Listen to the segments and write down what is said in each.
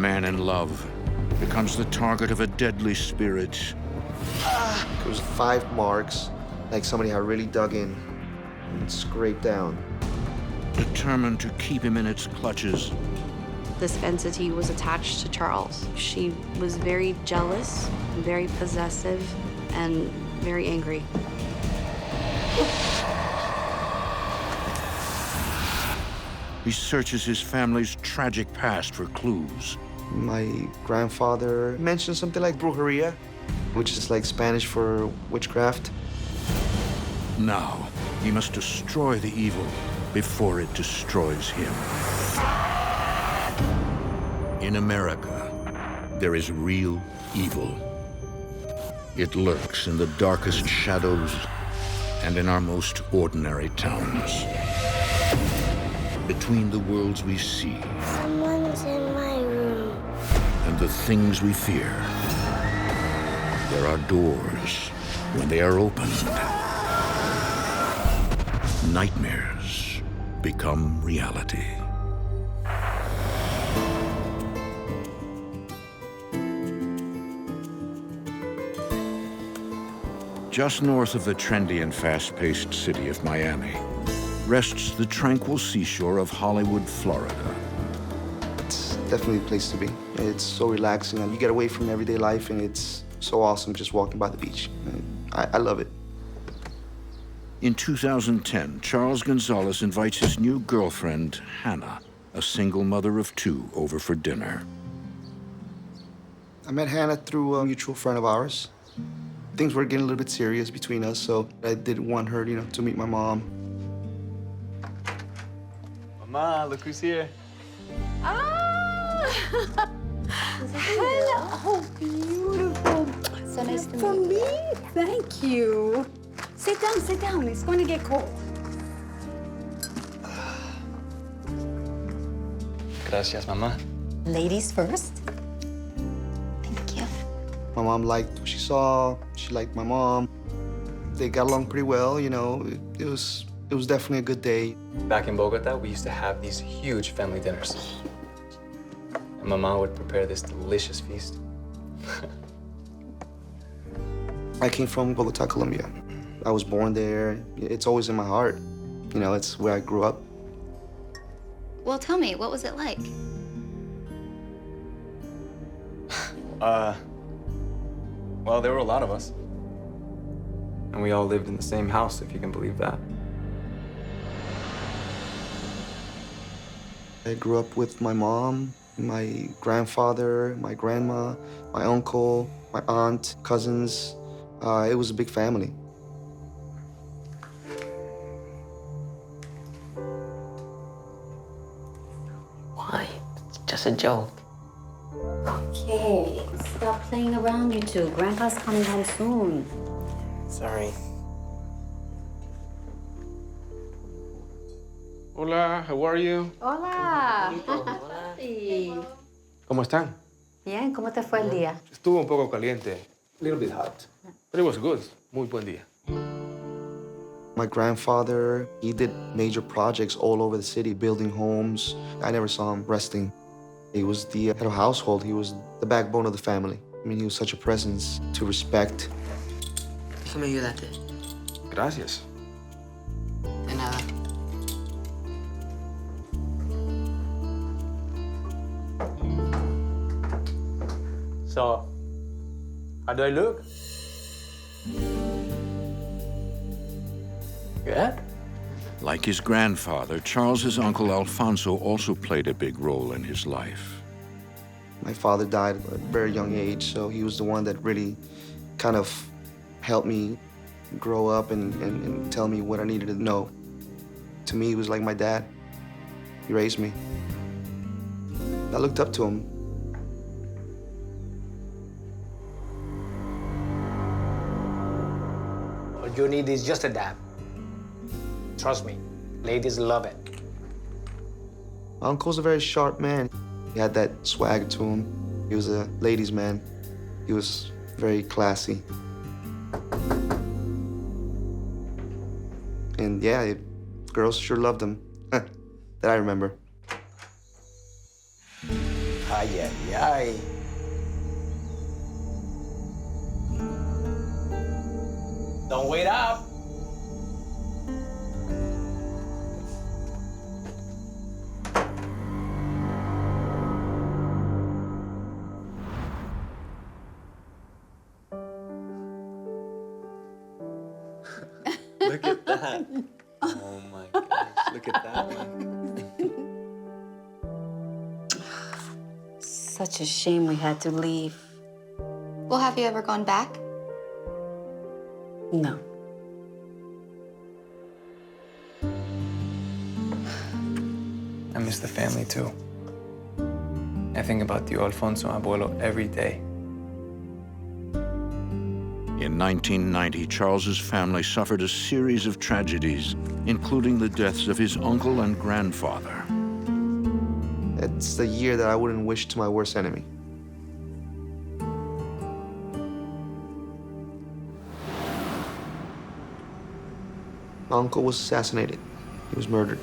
man in love becomes the target of a deadly spirit. There was 5 marks, like somebody had really dug in and scraped down. Determined to keep him in its clutches, This entity was attached to Charles. She was very jealous, very possessive, and very angry. he searches his family's tragic past for clues. My grandfather mentioned something like brujeria, which is like Spanish for witchcraft. Now, he must destroy the evil before it destroys him. In America, there is real evil. It lurks in the darkest shadows and in our most ordinary towns. Between the worlds we see Someone's in my room. and the things we fear, there are doors. When they are opened, nightmares become reality. Just north of the trendy and fast-paced city of Miami rests the tranquil seashore of Hollywood, Florida. It's definitely a place to be. It's so relaxing, and you get away from everyday life, and it's so awesome just walking by the beach. I love it. In 2010, Charles Gonzalez invites his new girlfriend, Hannah, a single mother of 2, over for dinner. I met Hannah through a mutual friend of ours. Things were getting a little bit serious between us, so I didn't want her, to meet my mom. Mama, look who's here. Ah! Hello. Oh, beautiful. So nice to For meet me? you. Thank you. Sit down, sit down. It's going to get cold. Gracias, mamá. Ladies first. Thank you. My mom liked what she saw. She liked my mom. They got along pretty well, It was definitely a good day. Back in Bogota, we used to have these huge family dinners. And Mama would prepare this delicious feast. I came from Bogota, Colombia. I was born there. It's always in my heart. It's where I grew up. Well, tell me, what was it like? Well, there were a lot of us. And we all lived in the same house, if you can believe that. I grew up with my mom, my grandfather, my grandma, my uncle, my aunt, cousins. It was a big family. Why? It's just a joke. Okay, stop playing around, you two. Grandpa's coming home soon. Sorry. Hola, how are you? Hola. ¿Cómo están? Bien, ¿cómo te fue el día? Estuvo un poco caliente. A little bit hot. But it was good. Muy buen día. My grandfather, he did major projects all over the city, building homes. I never saw him resting. He was the head of household. He was the backbone of the family. He was such a presence to respect. Déjame ayudarte. Gracias. De nada. So, how do I look? Good? Like his grandfather, Charles's uncle Alfonso also played a big role in his life. My father died at a very young age, so he was the one that really kind of helped me grow up and tell me what I needed to know. To me, he was like my dad. He raised me. I looked up to him. What you need is just a dab. Trust me, ladies love it. My uncle's a very sharp man. He had that swag to him. He was a ladies' man. He was very classy. And yeah, girls sure loved him, that I remember. Hi. Ay, ay, ay. Don't wait up. Look at that. Oh my gosh, look at that one. Such a shame we had to leave. Well, have you ever gone back? No. I miss the family too. I think about Tío Alfonso and Abuelo every day. In 1990, Charles's family suffered a series of tragedies, including the deaths of his uncle and grandfather. It's the year that I wouldn't wish to my worst enemy. My uncle was assassinated. He was murdered.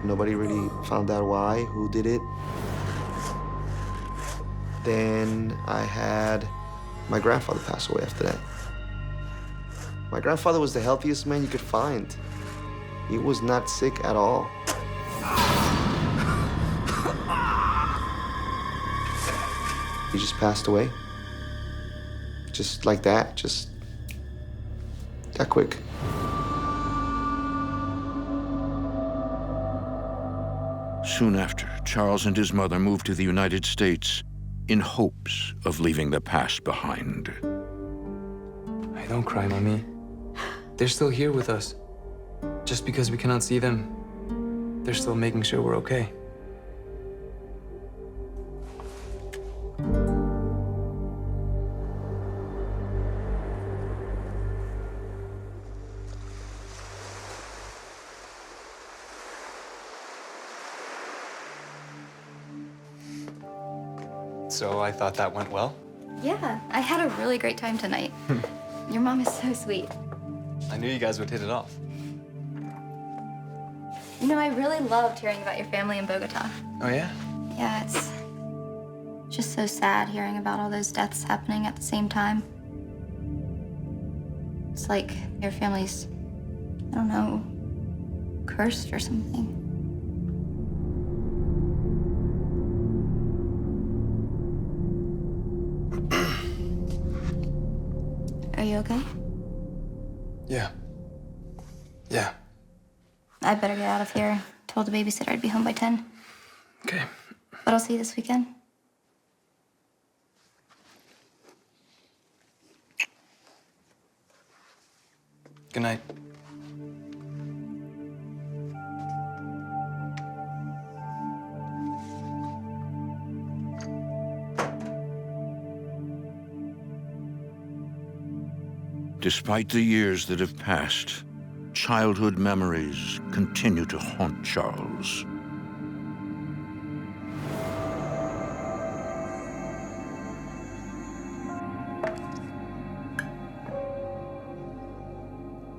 Nobody really found out why, who did it. Then I had my grandfather pass away after that. My grandfather was the healthiest man you could find. He was not sick at all. He just passed away. Just like that, just that quick. Soon after, Charles and his mother moved to the United States in hopes of leaving the past behind. Hey, don't cry, Mommy. They're still here with us. Just because we cannot see them, they're still making sure we're okay. So I thought that went well. Yeah, I had a really great time tonight. Your mom is so sweet. I knew you guys would hit it off. You know, I really loved hearing about your family in Bogota. Oh, yeah? Yeah, it's just so sad hearing about all those deaths happening at the same time. It's like your family's, I don't know, cursed or something. Are you okay? Yeah. Yeah. I'd better get out of here. Told the babysitter I'd be home by 10. Okay. But I'll see you this weekend. Good night. Despite the years that have passed, childhood memories continue to haunt Charles.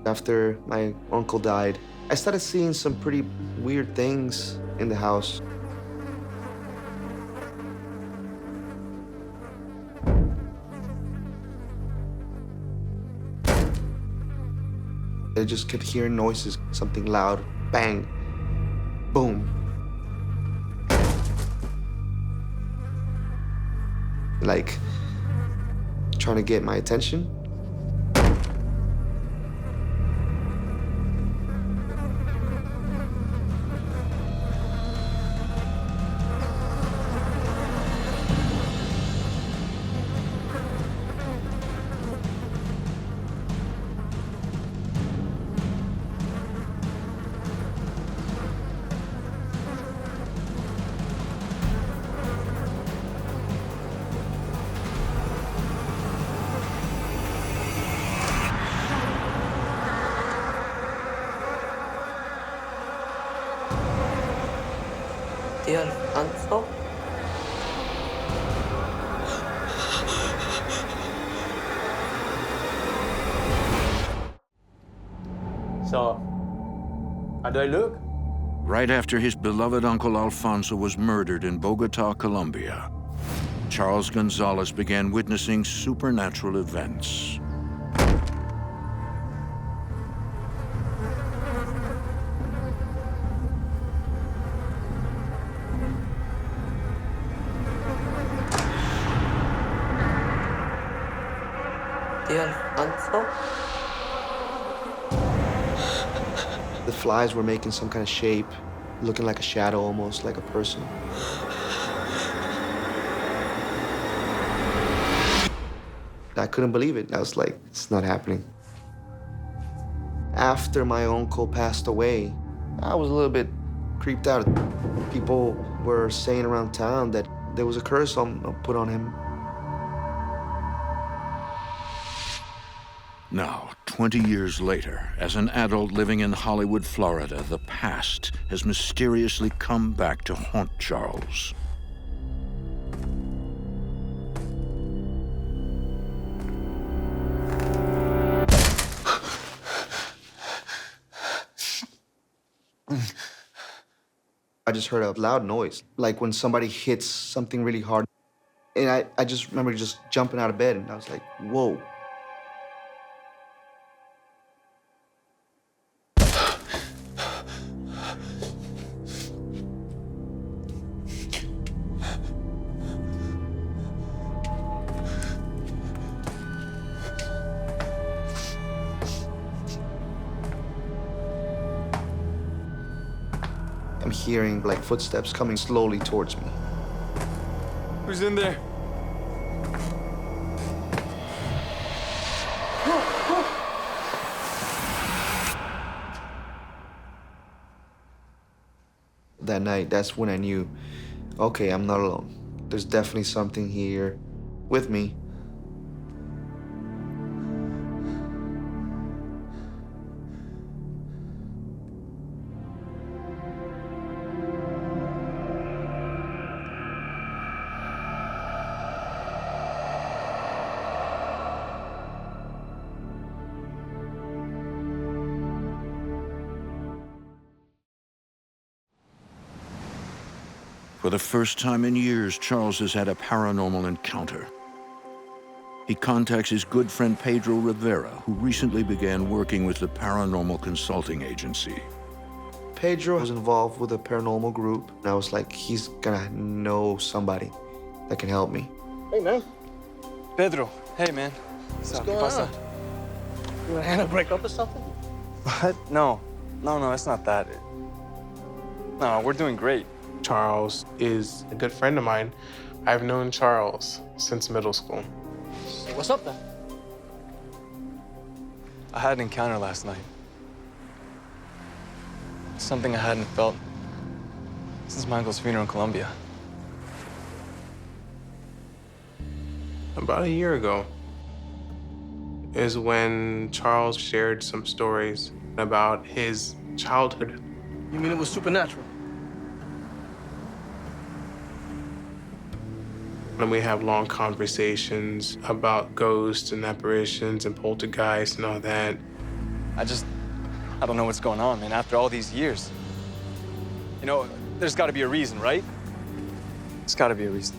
After my uncle died, I started seeing some pretty weird things in the house. I just could hear noises, something loud, bang, boom. Like, trying to get my attention. Tío Alfonso? So, how do I look? Right after his beloved uncle Alfonso was murdered in Bogota, Colombia, Charles Gonzalez began witnessing supernatural events. Alfonso? The flies were making some kind of shape, looking like a shadow, almost like a person. I couldn't believe it. I was like, it's not happening. After my uncle passed away, I was a little bit creeped out. People were saying around town that there was a curse put on him. Now, 20 years later, as an adult living in Hollywood, Florida, the past has mysteriously come back to haunt Charles. I just heard a loud noise, like when somebody hits something really hard. And I just remember just jumping out of bed, and I was like, whoa. I'm hearing like footsteps coming slowly towards me. Who's in there? That night, that's when I knew, okay, I'm not alone. There's definitely something here with me. For the first time in years, Charles has had a paranormal encounter. He contacts his good friend Pedro Rivera, who recently began working with the Paranormal Consulting Agency. Pedro was involved with a paranormal group, and I was like, he's gonna know somebody that can help me. Hey, man. Pedro, hey, man. What's going on? You and Hannah break up or something? What? No, it's not that. No, we're doing great. Charles is a good friend of mine. I've known Charles since middle school. So what's up then? I had an encounter last night. Something I hadn't felt since my uncle's funeral in Colombia. About a year ago is when Charles shared some stories about his childhood. You mean it was supernatural? And we have long conversations about ghosts and apparitions and poltergeists and all that. I don't know what's going on, man, after all these years. You know, there's gotta be a reason, right? There's gotta be a reason.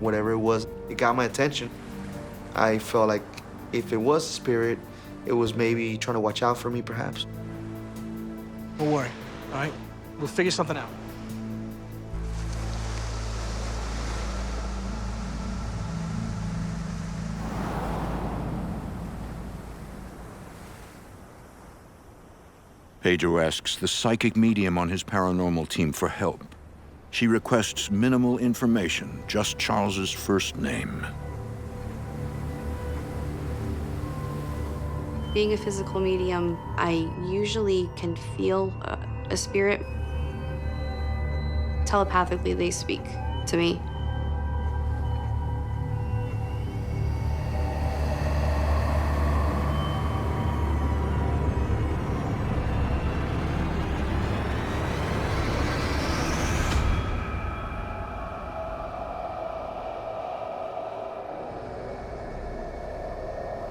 Whatever it was, it got my attention. I felt like if it was a spirit, it was maybe trying to watch out for me, perhaps. Don't worry, all right? We'll figure something out. Pedro asks the psychic medium on his paranormal team for help. She requests minimal information, just Charles's first name. Being a physical medium, I usually can feel a spirit. Telepathically, they speak to me.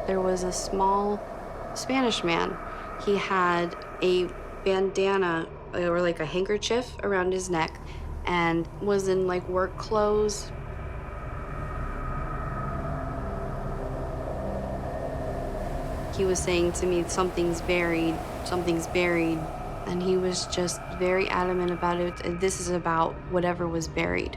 There was a small Spanish man. He had a bandana or like a handkerchief around his neck and was in like work clothes. He was saying to me, something's buried, and he was just very adamant about it. And this is about whatever was buried.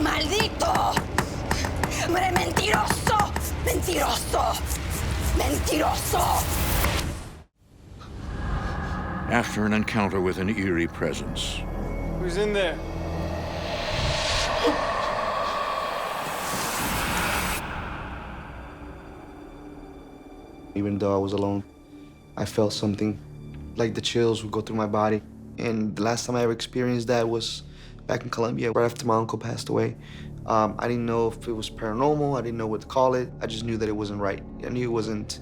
¡Maldito! ¡Mentiroso! ¡Mentiroso! ¡Mentiroso! After an encounter with an eerie presence, Who's in there? Even though I was alone, I felt something, like the chills would go through my body. And the last time I ever experienced that was back in Colombia, right after my uncle passed away. I didn't know if it was paranormal, I didn't know what to call it. I just knew that it wasn't right. I knew it wasn't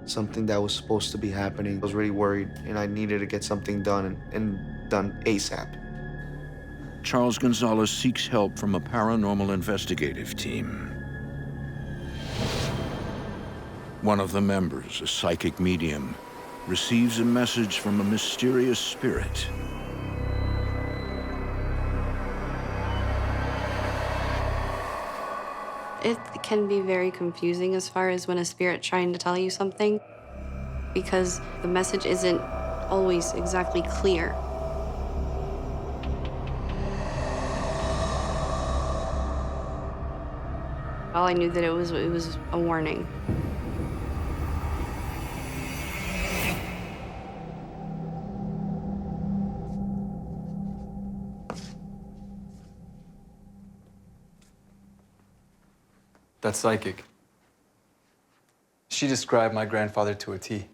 something that was supposed to be happening. I was really worried, and I needed to get something done, and done ASAP. Charles Gonzalez seeks help from a paranormal investigative team. One of the members, a psychic medium, receives a message from a mysterious spirit. It can be very confusing as far as when a spirit's trying to tell you something, because the message isn't always exactly clear. All I knew that it was a warning. That's psychic. She described my grandfather to a T.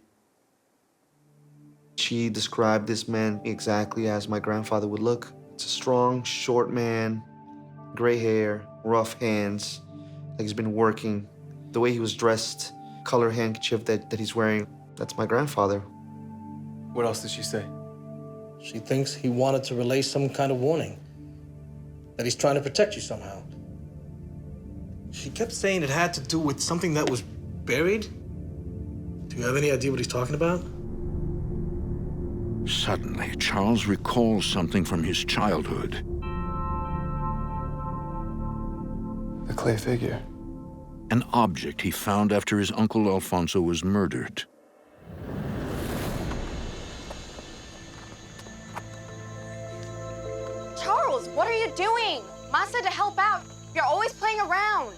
She described this man exactly as my grandfather would look. It's a strong, short man, gray hair, rough hands, like he's been working. The way he was dressed, color handkerchief that he's wearing, that's my grandfather. What else did she say? She thinks he wanted to relay some kind of warning, that he's trying to protect you somehow. She kept saying it had to do with something that was buried. Do you have any idea what he's talking about? Suddenly, Charles recalls something from his childhood. The clay figure. An object he found after his uncle Alfonso was murdered. Charles, what are you doing? Ma said to help out. You're always playing around.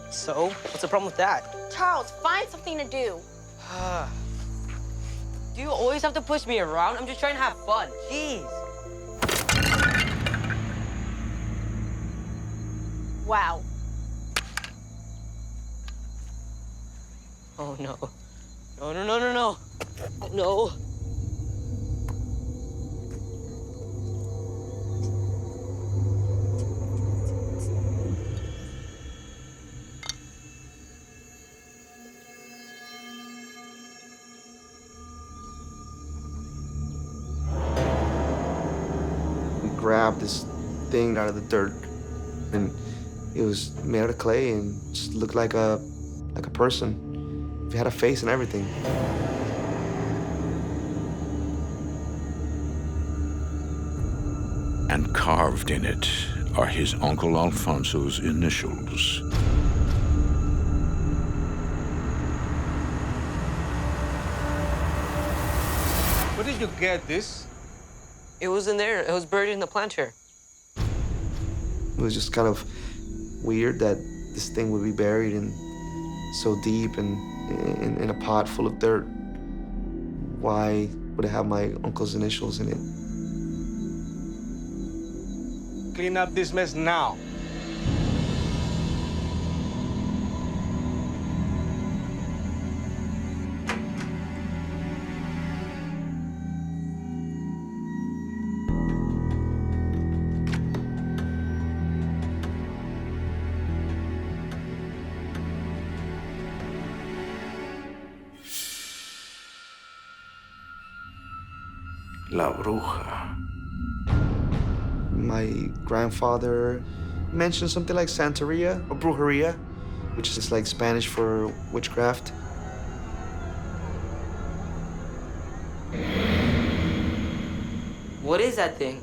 So, what's the problem with that? Charles, find something to do. Do you always have to push me around? I'm just trying to have fun. Jeez. Wow. Oh, no. No, no, no, no, no. No. Grabbed this thing out of the dirt, and it was made out of clay and just looked like a person. It had a face and everything. And carved in it are his Uncle Alfonso's initials. Where did you get this? It was in there. It was buried in the planter. It was just kind of weird that this thing would be buried in so deep, and in a pot full of dirt. Why would it have my uncle's initials in it? Clean up this mess now. La Bruja. My grandfather mentioned something like Santeria or Brujeria, which is like Spanish for witchcraft. What is that thing?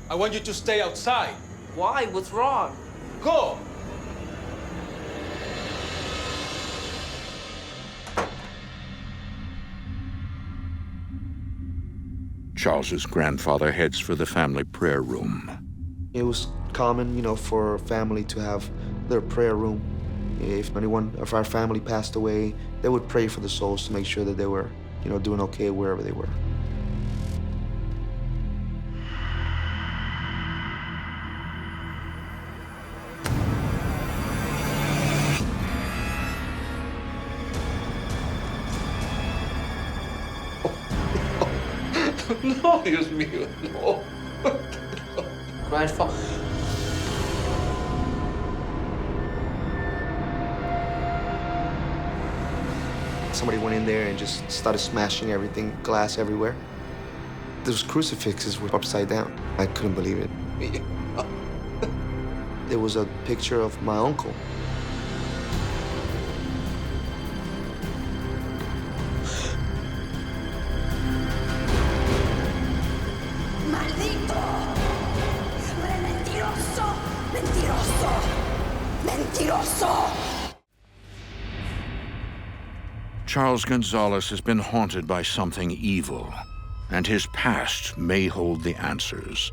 I want you to stay outside. Why? What's wrong? Go! Charles's grandfather heads for the family prayer room. It was common, you know, for a family to have their prayer room. If anyone of our family passed away, they would pray for the souls to make sure that they were, you know, doing okay wherever they were. No, Dios mío, no. Grandfather. Somebody went in there and just started smashing everything, glass everywhere. Those crucifixes were upside down. I couldn't believe it. There was a picture of my uncle. ¡Maldito! ¡Mentiroso! ¡Mentiroso! ¡Mentiroso! Charles Gonzalez has been haunted by something evil, and his past may hold the answers.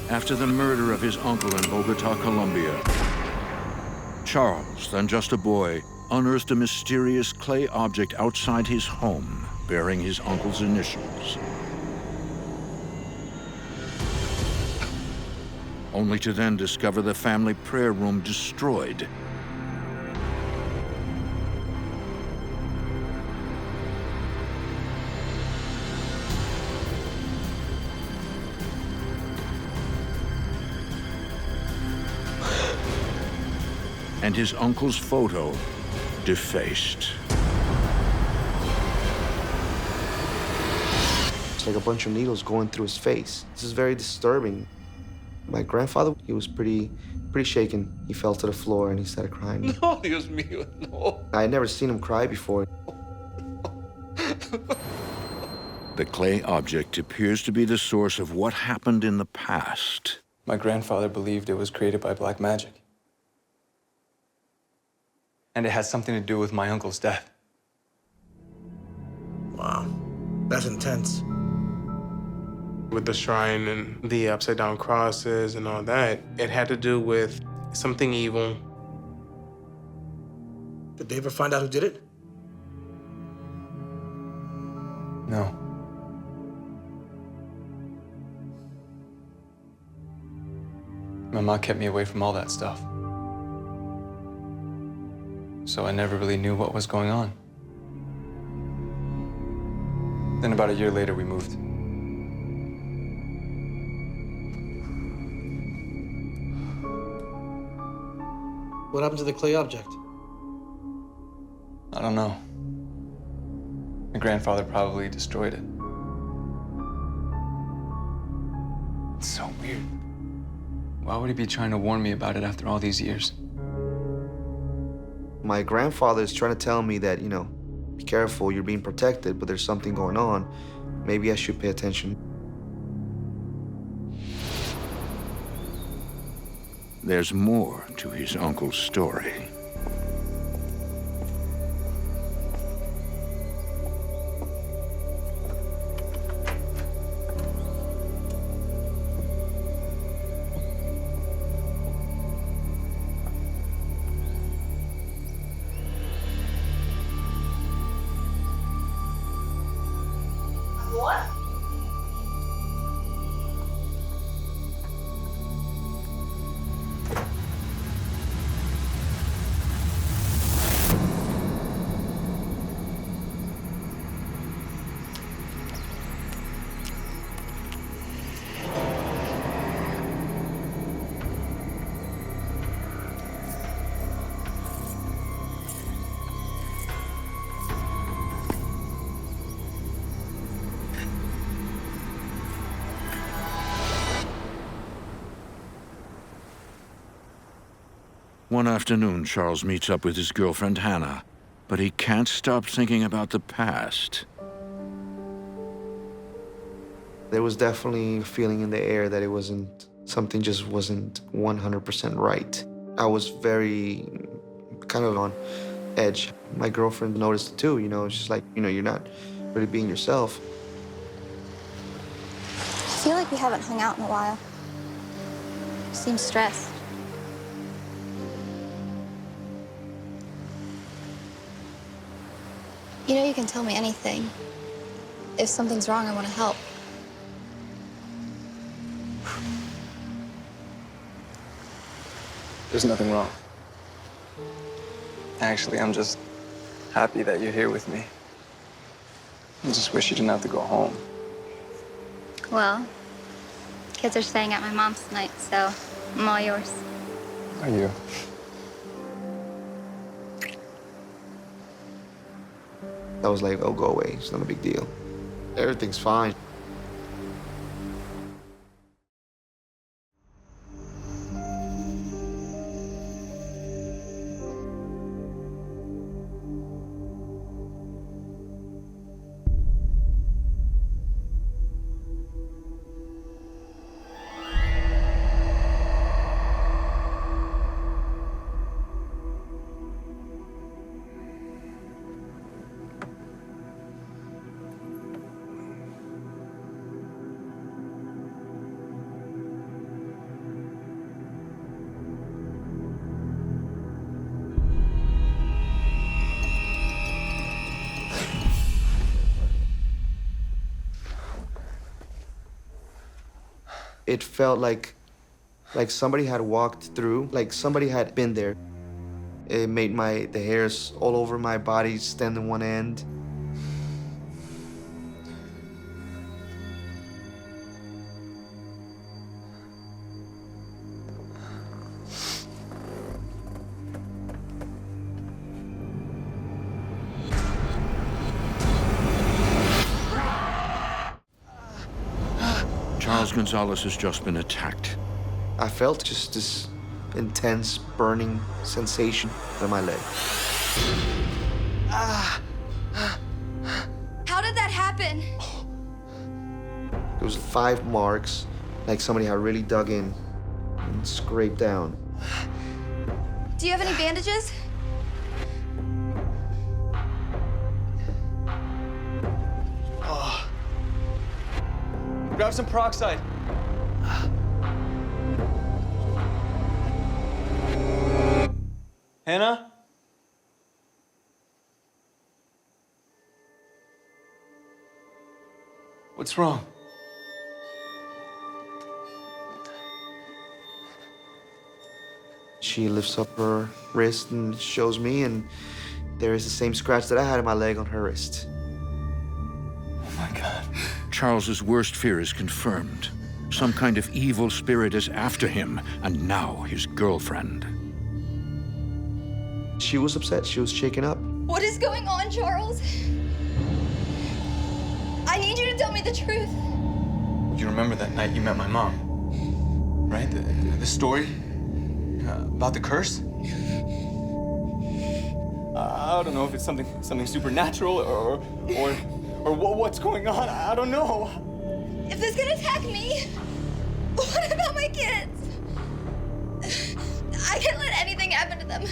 After the murder of his uncle in Bogota, Colombia, Charles, then just a boy, unearthed a mysterious clay object outside his home, bearing his uncle's initials. Only to then discover the family prayer room destroyed. And his uncle's photo defaced. It's like a bunch of needles going through his face. This is very disturbing. My grandfather, he was pretty shaken. He fell to the floor and he started crying. No, Dios mío, no. I had never seen him cry before. The clay object appears to be the source of what happened in the past. My grandfather believed it was created by black magic. And it has something to do with my uncle's death. Wow, that's intense. With the shrine and the upside down crosses and all that, it had to do with something evil. Did they ever find out who did it? No. My mom kept me away from all that stuff. So I never really knew what was going on. Then about a year later, we moved. What happened to the clay object? I don't know. My grandfather probably destroyed it. It's so weird. Why would he be trying to warn me about it after all these years? My grandfather is trying to tell me that, you know, be careful, you're being protected, but there's something going on. Maybe I should pay attention. There's more to his uncle's story. One afternoon, Charles meets up with his girlfriend, Hannah, but he can't stop thinking about the past. There was definitely a feeling in the air that it wasn't, something just wasn't 100% right. I was very kind of on edge. My girlfriend noticed it too, you know, she's like, you know, you're not really being yourself. I feel like we haven't hung out in a while. You seem stressed. You know, you can tell me anything. If something's wrong, I want to help. There's nothing wrong. Actually, I'm just happy that you're here with me. I just wish you didn't have to go home. Well, kids are staying at my mom's tonight, so I'm all yours. Are you? I was like, oh, go away, it's not a big deal. Everything's fine. It felt like somebody had walked through, like somebody had been there. It made the hairs all over my body stand on one end. Charles Gonzalez has just been attacked. I felt just this intense burning sensation in my leg. How did that happen? There was 5 marks, like somebody had really dug in and scraped down. Do you have any bandages? Grab some peroxide. Hannah? What's wrong? She lifts up her wrist and shows me, and there is the same scratch that I had in my leg on her wrist. Oh my God. Charles's worst fear is confirmed. Some kind of evil spirit is after him, and now his girlfriend. She was upset. She was shaken up. What is going on, Charles? I need you to tell me the truth. You remember that night you met my mom, right? The story about the curse? I don't know if it's something supernatural or what's going on. I don't know. If this can attack me, what about my kids? I can't let anything happen to them.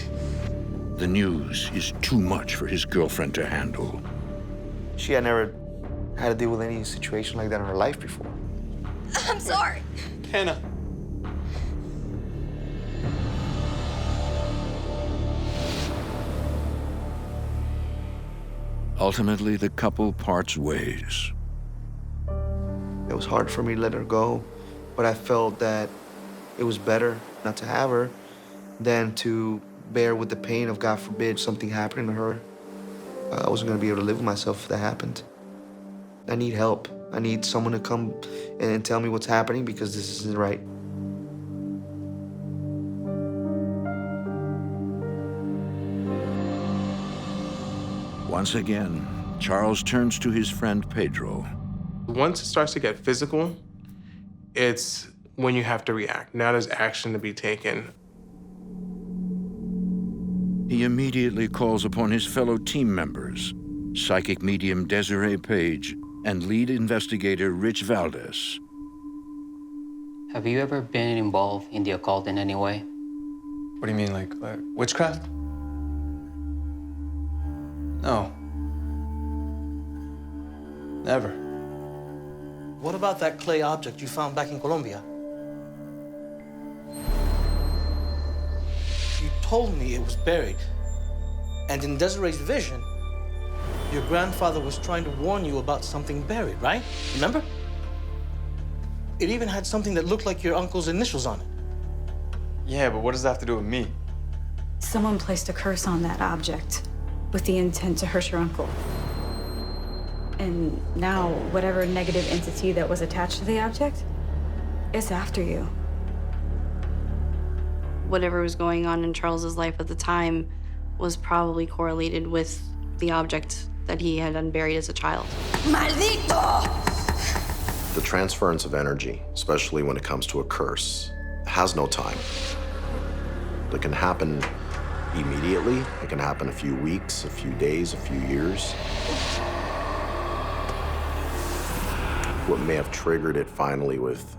The news is too much for his girlfriend to handle. She had never had to deal with any situation like that in her life before. I'm sorry. Hannah. Ultimately, the couple parts ways. It was hard for me to let her go, but I felt that it was better not to have her than to bear with the pain of, God forbid, something happening to her. I wasn't gonna be able to live with myself if that happened. I need help. I need someone to come and tell me what's happening because this isn't right. Once again, Charles turns to his friend Pedro. Once it starts to get physical, it's when you have to react. Now there's action to be taken. He immediately calls upon his fellow team members, psychic medium Desiree Page and lead investigator Rich Valdez. Have you ever been involved in the occult in any way? What do you mean, like witchcraft? No. Never. What about that clay object you found back in Colombia? You told me it was buried. And in Desiree's vision, your grandfather was trying to warn you about something buried, right? Remember? It even had something that looked like your uncle's initials on it. Yeah, but what does that have to do with me? Someone placed a curse on that object with the intent to hurt your uncle. And now, whatever negative entity that was attached to the object is after you. Whatever was going on in Charles's life at the time was probably correlated with the object that he had unburied as a child. Maldito! The transference of energy, especially when it comes to a curse, has no time. It can happen immediately. It can happen a few weeks, a few days, a few years. What may have triggered it finally with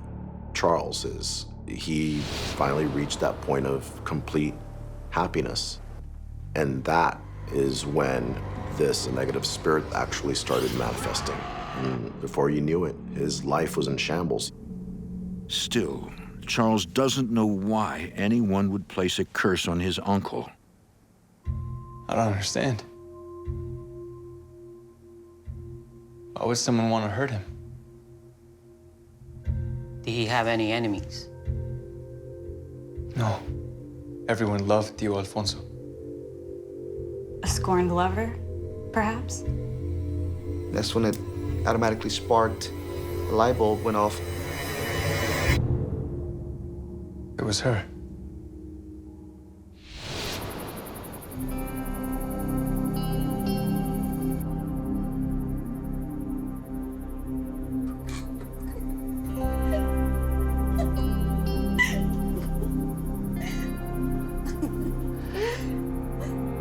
Charles is he finally reached that point of complete happiness. And that is when this negative spirit actually started manifesting. And before you knew it, his life was in shambles. Still, Charles doesn't know why anyone would place a curse on his uncle. I don't understand. Why would someone want to hurt him? Did he have any enemies? No. Everyone loved Tio Alfonso. A scorned lover, perhaps? That's when it automatically sparked. The light bulb went off. It was her.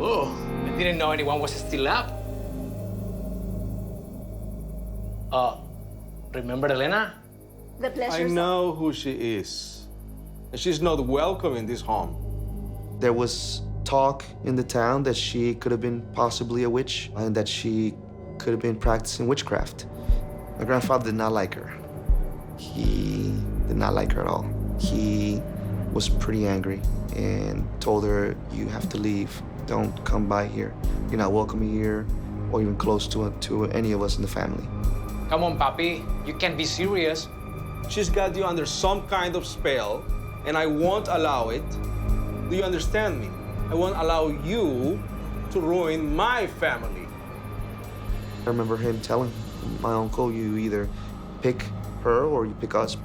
Oh, I didn't know anyone was still up. Remember Elena? The pleasure. I know who she is. And she's not welcome in this home. There was talk in the town that she could have been possibly a witch and that she could have been practicing witchcraft. My grandfather did not like her. He did not like her at all. He was pretty angry and told her, "You have to leave. Don't come by here. You're not welcome here or even close to any of us in the family." Come on, Papi. You can't be serious. She's got you under some kind of spell, and I won't allow it. Do you understand me? I won't allow you to ruin my family. I remember him telling my uncle, "You either pick her or you pick us."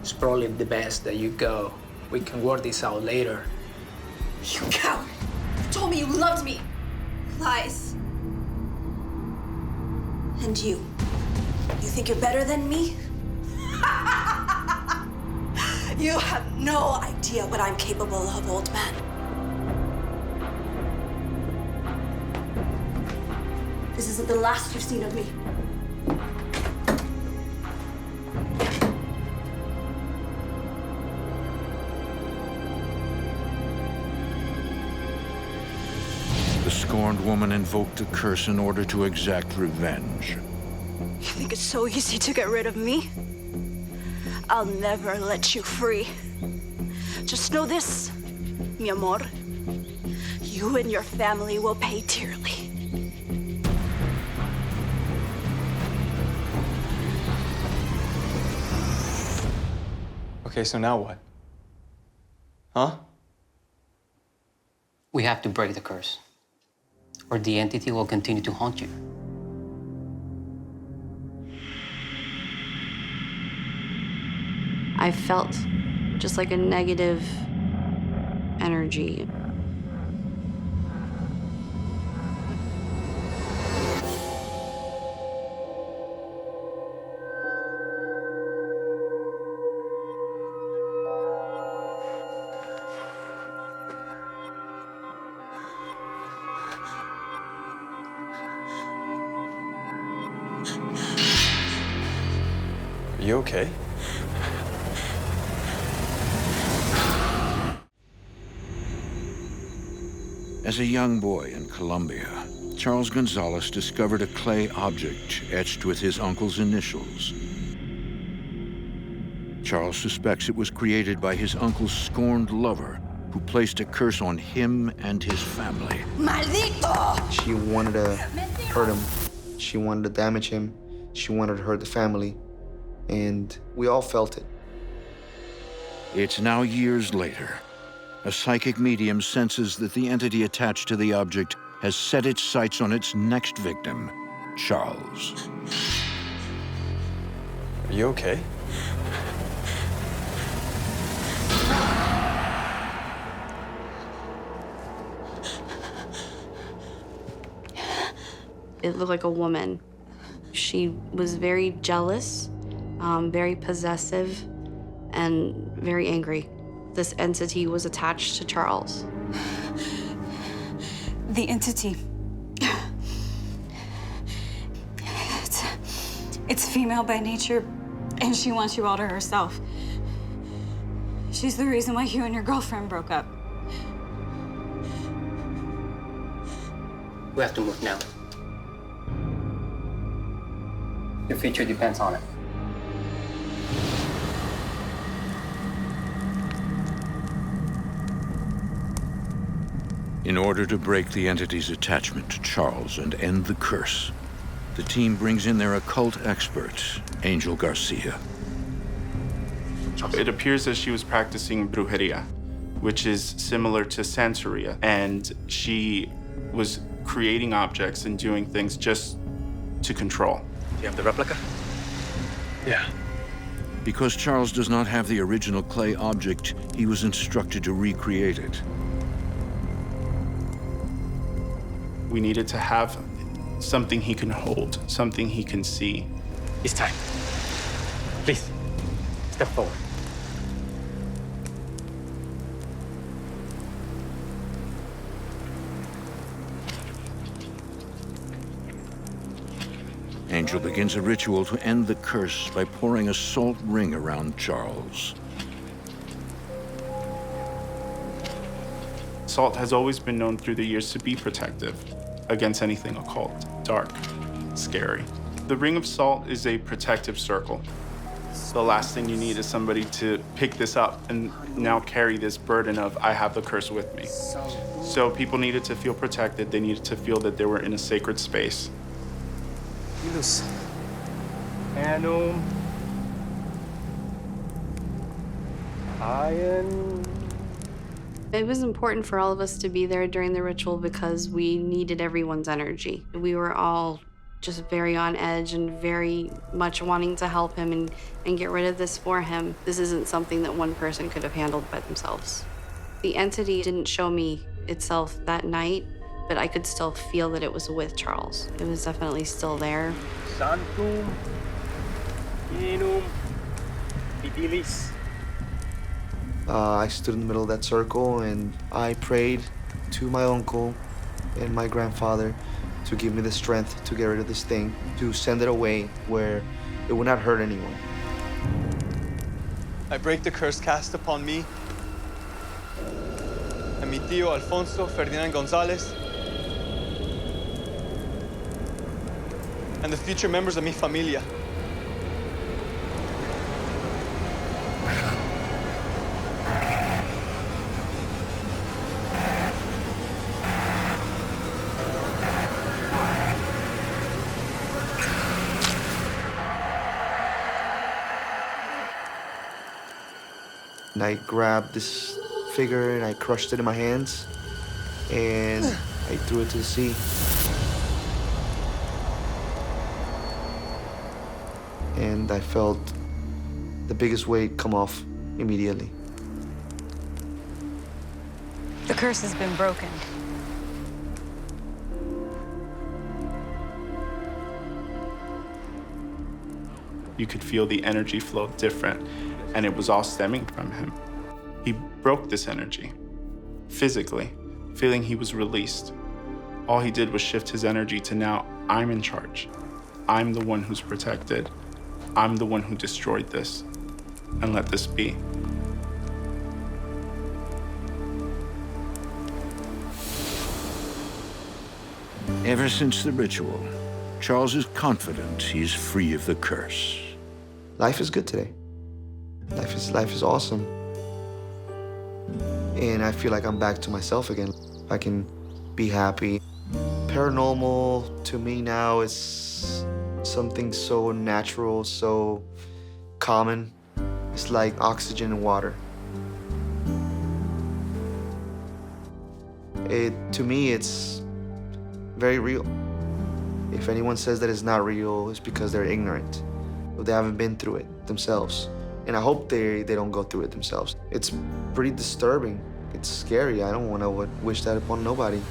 It's probably the best that you go. We can work this out later. You coward! You told me you loved me. Lies. And you think you're better than me? You have no idea what I'm capable of, old man. This isn't the last you've seen of me. The scorned woman invoked a curse in order to exact revenge. You think it's so easy to get rid of me? I'll never let you free. Just know this, mi amor. You and your family will pay dearly. Okay, so now what? Huh? We have to break the curse, or the entity will continue to haunt you. I felt just like a negative energy. Are you okay? As a young boy in Colombia, Charles Gonzalez discovered a clay object etched with his uncle's initials. Charles suspects it was created by his uncle's scorned lover, who placed a curse on him and his family. Maldito! She wanted to hurt him. She wanted to damage him. She wanted to hurt the family. And we all felt it. It's now years later. A psychic medium senses that the entity attached to the object has set its sights on its next victim, Charles. Are you okay? It looked like a woman. She was very jealous, very possessive, and very angry. This entity was attached to Charles. The entity. It's female by nature, and she wants you all to herself. She's the reason why you and your girlfriend broke up. We have to move now. Your future depends on it. In order to break the entity's attachment to Charles and end the curse, the team brings in their occult expert, Angel Garcia. It appears that she was practicing brujeria, which is similar to Santeria, and she was creating objects and doing things just to control. Do you have the replica? Yeah. Because Charles does not have the original clay object, he was instructed to recreate it. We needed to have something he can hold, something he can see. It's time. Please, step forward. Angel begins a ritual to end the curse by pouring a salt ring around Charles. Salt has always been known through the years to be protective against anything occult, dark, scary. The ring of salt is a protective circle. The last thing you need is somebody to pick this up and now carry this burden of, I have the curse with me. So people needed to feel protected. They needed to feel that they were in a sacred space. Annum. Iron. It was important for all of us to be there during the ritual because we needed everyone's energy. We were all just very on edge and very much wanting to help him and get rid of this for him. This isn't something that one person could have handled by themselves. The entity didn't show me itself that night, but I could still feel that it was with Charles. It was definitely still there. Santum. Inum. Fidelis. I stood in the middle of that circle and I prayed to my uncle and my grandfather to give me the strength to get rid of this thing, to send it away where it would not hurt anyone. I break the curse cast upon me and mi tío Alfonso Ferdinand González and the future members of mi familia. And I grabbed this figure and I crushed it in my hands and I threw it to the sea. And I felt the biggest weight come off immediately. The curse has been broken. You could feel the energy flow different, and it was all stemming from him. He broke this energy, physically, feeling he was released. All he did was shift his energy to now, I'm in charge. I'm the one who's protected. I'm the one who destroyed this. And let this be. Ever since the ritual, Charles is confident he's free of the curse. Life is good today. Life is awesome. And I feel like I'm back to myself again. I can be happy. Paranormal to me now is something so natural, so common. It's like oxygen and water. To me, it's very real. If anyone says that it's not real, it's because they're ignorant, or they haven't been through it themselves. And I hope they don't go through it themselves. It's pretty disturbing. It's scary. I don't want to wish that upon nobody.